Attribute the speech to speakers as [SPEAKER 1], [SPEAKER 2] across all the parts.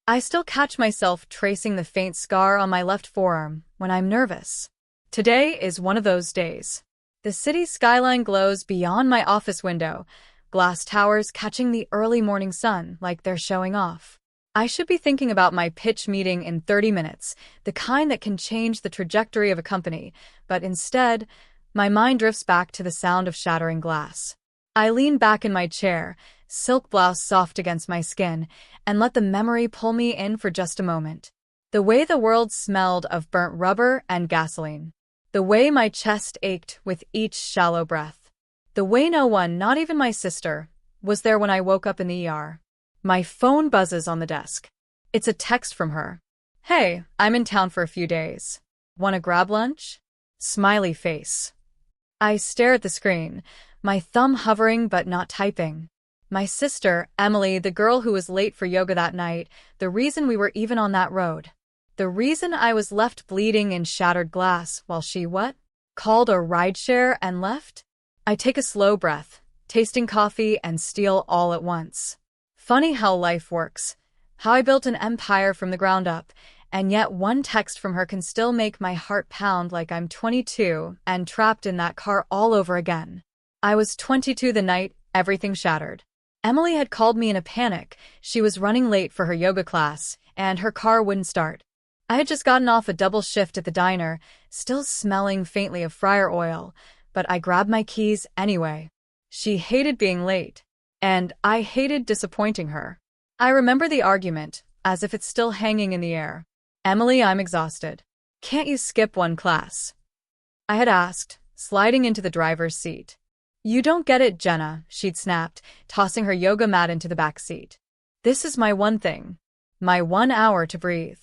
[SPEAKER 1] I still catch myself tracing the faint scar on my left forearm when I'm nervous. Today is one of those days. The city skyline glows beyond my office window, glass towers catching the early morning sun like they're showing off. I should be thinking about my pitch meeting in 30 minutes, the kind that can change the trajectory of a company, but instead, my mind drifts back to the sound of shattering glass. I lean back in my chair, silk blouse soft against my skin, and let the memory pull me in for just a moment. The way the world smelled of burnt rubber and gasoline. The way my chest ached with each shallow breath. The way no one, not even my sister, was there when I woke up in the ER. My phone buzzes on the desk. It's a text from her. "Hey, I'm in town for a few days. Wanna grab lunch?" Smiley face. I stare at the screen, my thumb hovering but not typing. My sister, Emily, the girl who was late for yoga that night, the reason we were even on that road. The reason I was left bleeding in shattered glass while she what? Called a rideshare and left? I take a slow breath, tasting coffee and steel all at once. Funny how life works. How I built an empire from the ground up, and yet one text from her can still make my heart pound like I'm 22 and trapped in that car all over again. I was 22 the night everything shattered. Emily had called me in a panic. She was running late for her yoga class, and her car wouldn't start. I had just gotten off a double shift at the diner, still smelling faintly of fryer oil, but I grabbed my keys anyway. She hated being late, and I hated disappointing her. I remember the argument, as if it's still hanging in the air. "Emily, I'm exhausted. Can't you skip one class?" I had asked, sliding into the driver's seat. "You don't get it, Jenna," she'd snapped, tossing her yoga mat into the back seat. "This is my one thing. My 1 hour to breathe."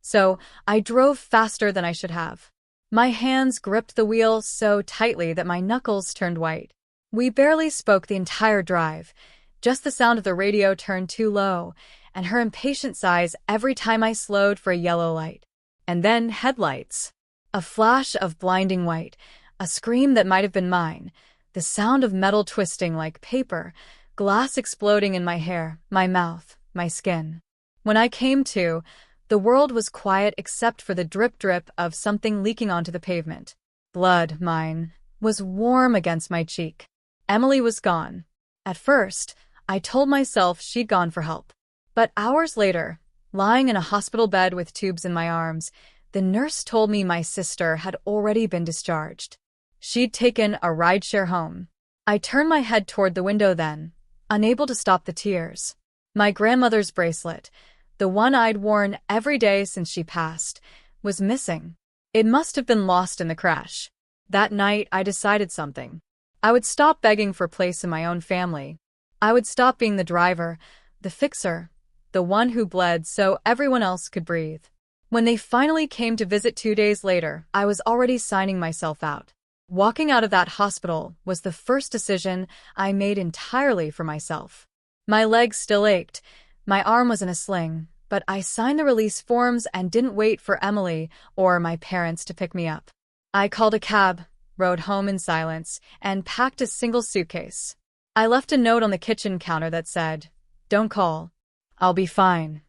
[SPEAKER 1] So, I drove faster than I should have. My hands gripped the wheel so tightly that my knuckles turned white. We barely spoke the entire drive. Just the sound of the radio turned too low, and her impatient sighs every time I slowed for a yellow light. And then headlights. A flash of blinding white, a scream that might have been mine, the sound of metal twisting like paper, glass exploding in my hair, my mouth, my skin. When I came to, the world was quiet except for the drip-drip of something leaking onto the pavement. Blood, mine, was warm against my cheek. Emily was gone. At first, I told myself she'd gone for help. But hours later, lying in a hospital bed with tubes in my arms, the nurse told me my sister had already been discharged. She'd taken a rideshare home. I turned my head toward the window then, unable to stop the tears. My grandmother's bracelet, the one I'd worn every day since she passed, was missing. It must have been lost in the crash. That night, I decided something. I would stop begging for place in my own family. I would stop being the driver, the fixer, the one who bled so everyone else could breathe. When they finally came to visit 2 days later, I was already signing myself out. Walking out of that hospital was the first decision I made entirely for myself. My legs still ached. My arm was in a sling, but I signed the release forms and didn't wait for Emily or my parents to pick me up. I called a cab, rode home in silence, and packed a single suitcase. I left a note on the kitchen counter that said, "Don't call. I'll be fine."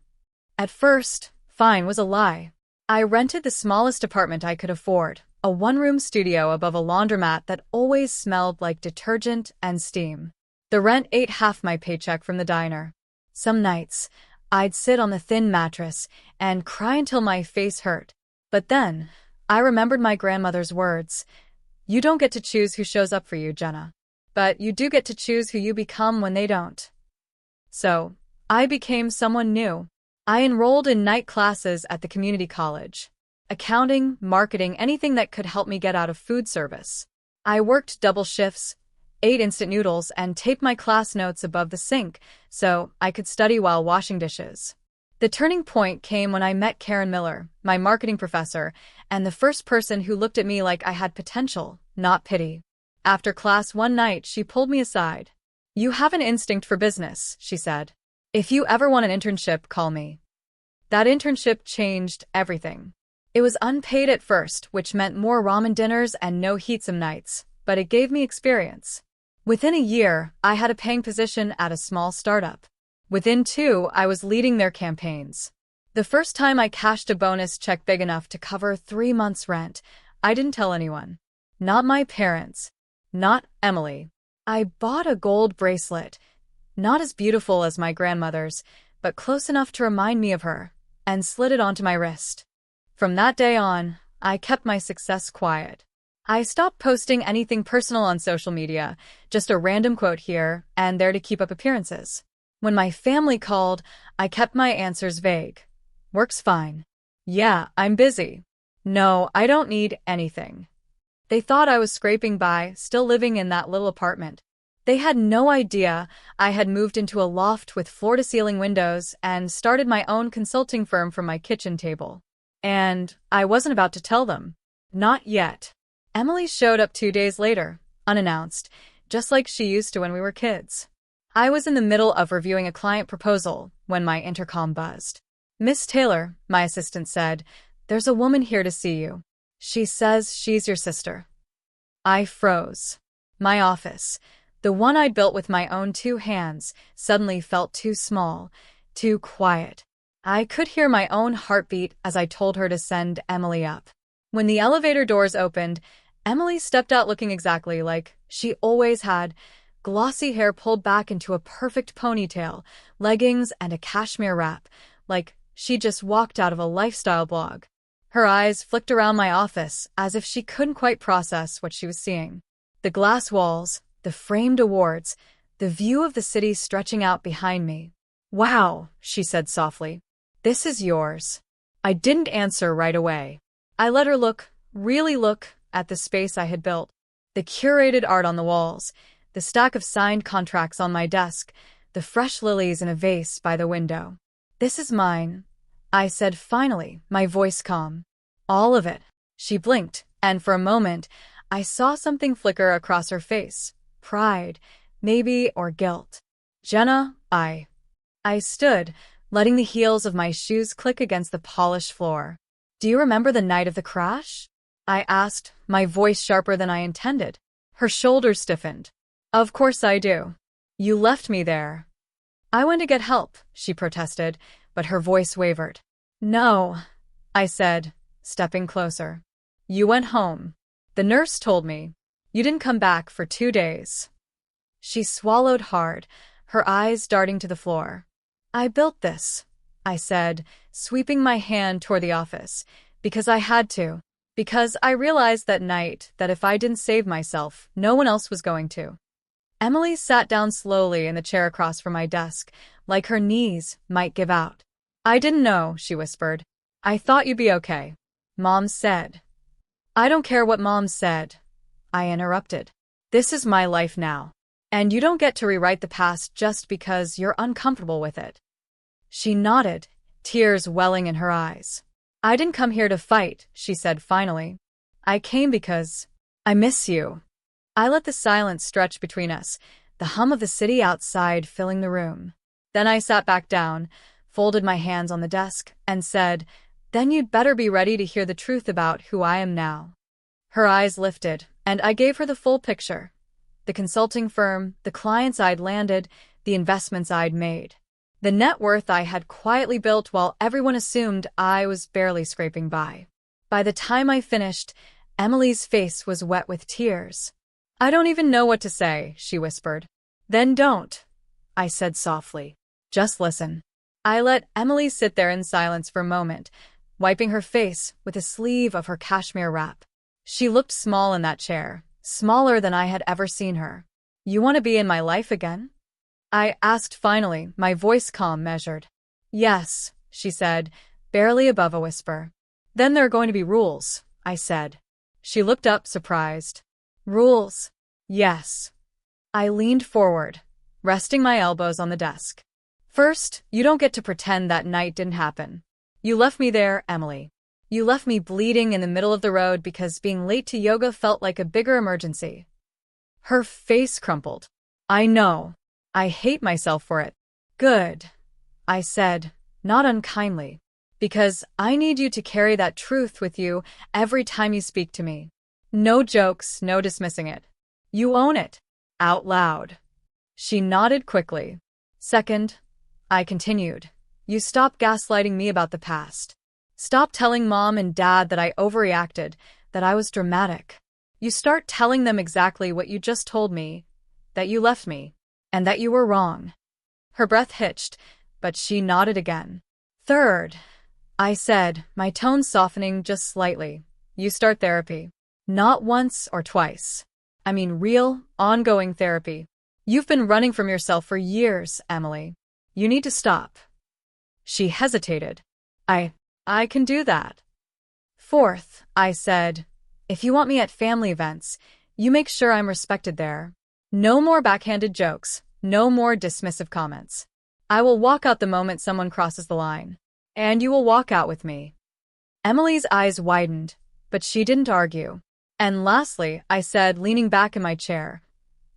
[SPEAKER 1] At first, fine was a lie. I rented the smallest apartment I could afford, a one-room studio above a laundromat that always smelled like detergent and steam. The rent ate half my paycheck from the diner. Some nights, I'd sit on the thin mattress and cry until my face hurt. But then, I remembered my grandmother's words. "You don't get to choose who shows up for you, Jenna. But you do get to choose who you become when they don't." So, I became someone new. I enrolled in night classes at the community college. Accounting, marketing, anything that could help me get out of food service. I worked double shifts, ate instant noodles, and taped my class notes above the sink so I could study while washing dishes. The turning point came when I met Karen Miller, my marketing professor, and the first person who looked at me like I had potential, not pity. After class one night, she pulled me aside. "You have an instinct for business," she said. "If you ever want an internship, call me." That internship changed everything. It was unpaid at first, which meant more ramen dinners and no heat some nights, but it gave me experience. Within a year, I had a paying position at a small startup. Within 2, I was leading their campaigns. The first time I cashed a bonus check big enough to cover 3 months' rent, I didn't tell anyone. Not my parents. Not Emily. I bought a gold bracelet. Not as beautiful as my grandmother's, but close enough to remind me of her, and slid it onto my wrist. From that day on, I kept my success quiet. I stopped posting anything personal on social media, just a random quote here and there to keep up appearances. When my family called, I kept my answers vague. Works fine. Yeah, I'm busy. No, I don't need anything. They thought I was scraping by, still living in that little apartment. They had no idea I had moved into a loft with floor-to-ceiling windows and started my own consulting firm from my kitchen table. And I wasn't about to tell them. Not yet. Emily showed up 2 days later, unannounced, just like she used to when we were kids. I was in the middle of reviewing a client proposal when my intercom buzzed. "Miss Taylor," my assistant said, "there's a woman here to see you. She says she's your sister." I froze. My office, the one I'd built with my own 2 hands, suddenly felt too small, too quiet. I could hear my own heartbeat as I told her to send Emily up. When the elevator doors opened, Emily stepped out looking exactly like she always had, glossy hair pulled back into a perfect ponytail, leggings and a cashmere wrap, like she'd just walked out of a lifestyle blog. Her eyes flicked around my office as if she couldn't quite process what she was seeing. The glass walls, the framed awards, the view of the city stretching out behind me. "Wow," she said softly. "This is yours." I didn't answer right away. I let her really look, at the space I had built. The curated art on the walls, the stack of signed contracts on my desk, the fresh lilies in a vase by the window. "This is mine," I said finally, my voice calm. "All of it." She blinked, and for a moment, I saw something flicker across her face. Pride, maybe, or guilt. "Jenna," I stood, letting the heels of my shoes click against the polished floor. "Do you remember the night of the crash?" I asked, my voice sharper than I intended. Her shoulders stiffened. "Of course I do. You left me there." "I went to get help," she protested, but her voice wavered. "No," I said, stepping closer. "You went home. The nurse told me. You didn't come back for 2 days." She swallowed hard, her eyes darting to the floor. "I built this," I said, sweeping my hand toward the office, "because I had to. Because I realized that night that if I didn't save myself, no one else was going to." Emily sat down slowly in the chair across from my desk, like her knees might give out. "I didn't know," she whispered. "I thought you'd be okay. Mom said." "I don't care what Mom said," I interrupted. "This is my life now. And you don't get to rewrite the past just because you're uncomfortable with it." She nodded, tears welling in her eyes. "I didn't come here to fight," she said finally. "I came because I miss you." I let the silence stretch between us, the hum of the city outside filling the room. Then I sat back down, folded my hands on the desk, and said, "Then you'd better be ready to hear the truth about who I am now." Her eyes lifted, and I gave her the full picture. The consulting firm, the clients I'd landed, the investments I'd made. The net worth I had quietly built while everyone assumed I was barely scraping by. By the time I finished, Emily's face was wet with tears. "I don't even know what to say," she whispered. "Then don't," I said softly. "Just listen." I let Emily sit there in silence for a moment, wiping her face with a sleeve of her cashmere wrap. She looked small in that chair, smaller than I had ever seen her. "You want to be in my life again?" I asked finally, my voice calm, measured. "Yes," she said, barely above a whisper. "Then there are going to be rules," I said. She looked up, surprised. "Rules?" "Yes." I leaned forward, resting my elbows on the desk. "First, you don't get to pretend that night didn't happen. You left me there, Emily. You left me bleeding in the middle of the road because being late to yoga felt like a bigger emergency." Her face crumpled. "I know. I hate myself for it." "Good," I said, not unkindly, "because I need you to carry that truth with you every time you speak to me. No jokes, no dismissing it. You own it. Out loud." She nodded quickly. "Second," I continued. You stop gaslighting me about the past. Stop telling Mom and Dad that I overreacted, that I was dramatic. You start telling them exactly what you just told me, that you left me, and that you were wrong. Her breath hitched, but she nodded again. Third, I said, my tone softening just slightly. You start therapy. Not once or twice. I mean real, ongoing therapy. You've been running from yourself for years, Emily. You need to stop. She hesitated. I can do that. Fourth, I said, if you want me at family events, you make sure I'm respected there. No more backhanded jokes, no more dismissive comments. I will walk out the moment someone crosses the line. And you will walk out with me. Emily's eyes widened, but she didn't argue. And lastly, I said, leaning back in my chair,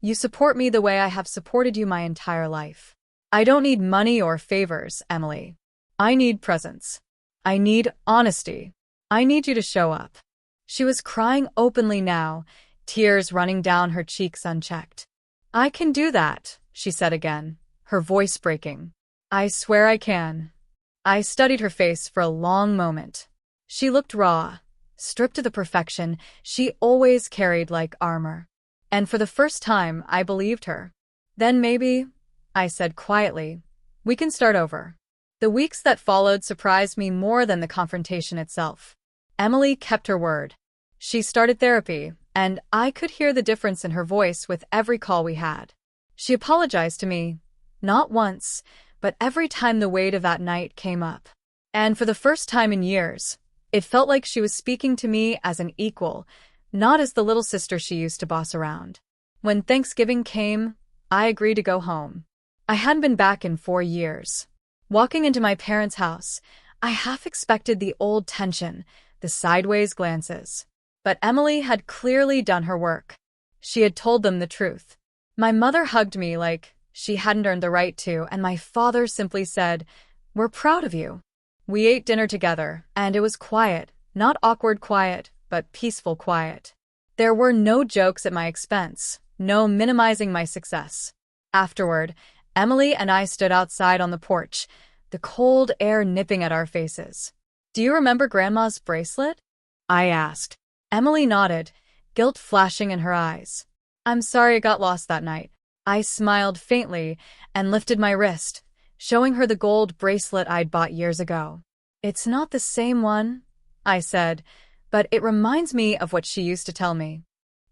[SPEAKER 1] you support me the way I have supported you my entire life. I don't need money or favors, Emily. I need presence. I need honesty. I need you to show up. She was crying openly now, tears running down her cheeks unchecked. I can do that, she said again, her voice breaking. I swear I can. I studied her face for a long moment. She looked raw, stripped to the perfection she always carried like armor. And for the first time, I believed her. Then maybe, I said quietly, we can start over. The weeks that followed surprised me more than the confrontation itself. Emily kept her word. She started therapy, and I could hear the difference in her voice with every call we had. She apologized to me, not once, but every time the weight of that night came up. And for the first time in years, it felt like she was speaking to me as an equal, not as the little sister she used to boss around. When Thanksgiving came, I agreed to go home. I hadn't been back in 4 years. Walking into my parents' house, I half expected the old tension, the sideways glances. But Emily had clearly done her work. She had told them the truth. My mother hugged me like she hadn't earned the right to, and my father simply said, "We're proud of you." We ate dinner together, and it was quiet, not awkward quiet, but peaceful quiet. There were no jokes at my expense, no minimizing my success. Afterward, Emily and I stood outside on the porch, the cold air nipping at our faces. "Do you remember Grandma's bracelet?" I asked. Emily nodded, guilt flashing in her eyes. "I'm sorry it got lost that night." I smiled faintly and lifted my wrist, showing her the gold bracelet I'd bought years ago. "It's not the same one," I said, "but it reminds me of what she used to tell me."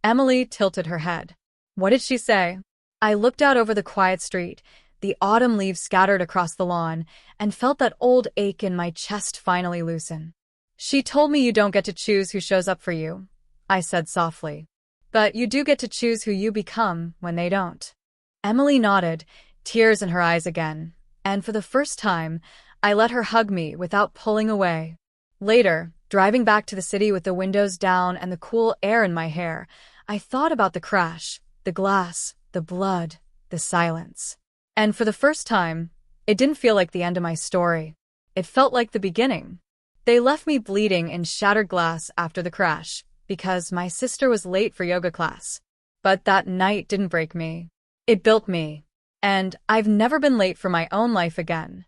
[SPEAKER 1] Emily tilted her head. "What did she say?" I looked out over the quiet street, the autumn leaves scattered across the lawn, and felt that old ache in my chest finally loosen. "She told me you don't get to choose who shows up for you," I said softly. "But you do get to choose who you become when they don't." Emily nodded, tears in her eyes again, and for the first time, I let her hug me without pulling away. Later, driving back to the city with the windows down and the cool air in my hair, I thought about the crash, the glass, the blood, the silence. And for the first time, it didn't feel like the end of my story. It felt like the beginning. They left me bleeding in shattered glass after the crash, because my sister was late for yoga class. But that night didn't break me. It built me. And I've never been late for my own life again.